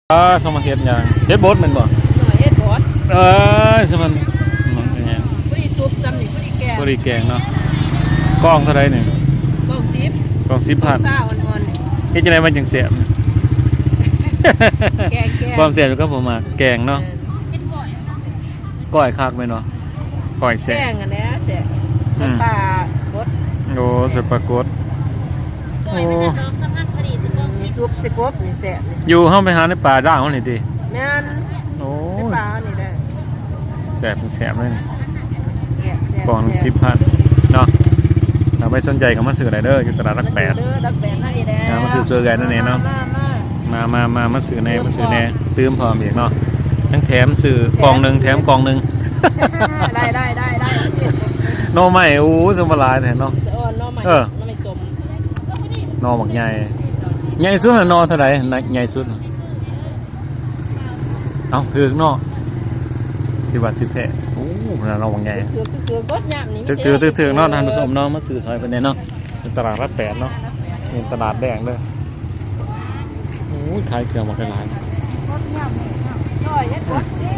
สมมาเฮ็ดหยังเฮ็ดบดแม่นบ่หน่อยเฮ็ดบดสมันหยังพอดีซุปจำนี่พอดีแกงบ่ได้แกงเนาะกล้องเท่าใดนี่กองซิปกล้อง10,000 ซ่าอ่อนเฮ็ดจังได๋มันจังแซ่บ ๆแกงความแซ่บอยู่กับผมมักแกงเนาะก้อยคักแม่นเนาะก้อยแซ่ แก บ งอันนี้แซ่บใส่ปลาบด โอ้ใส่ปลากดโอ้ ซุปใส่กบนี่แซ่บนี่ อยู่เฮาไปหาในป่าด่างเฮานี่ติ แม่น โอ้ ในปลานี่ได้ แซ่บแซ่บเลย แซ่บแซ่บ กล่องนึง10,000เนาะถ้าไม่สนใจก็มาซื้อได้เด้ออยู่ตลาดรักแปด เด้อรักแปดนั่นนี่แหละ มาซื้อเสื้อกันนั่นเองเนาะ มาซื้อแน่มาซื้อแน่ตื้มพร้อมอีกเนาะทั้งแถมซื้อกล่องหนึงแถมกล่องหนึง ได้ หน่อไม้โอ้สมบลายแท้เนาะ จะอ่อนหน่อใหม่ เออ หน่อใหม่สม หน่อบักใหญ่ใหญ่สุดน่ะหน่อเท่าไหร่ใหญ่สุดน่ะเอ้าถือเนาะที่ว่าสิแท้โอ้น่ะหน่อบักใหญ่ คือกดยามนี่ ถือเนาะท่านผู้ชมเนาะมาซื้อซอยเพิ่นเนาะเป็นตลาดรักแปดเนาะเป็นตลาดแดงเด้อโอ้ยขายเครื่องมาหลาย กดยามนี่ย่อยเฮ็ดกดนี่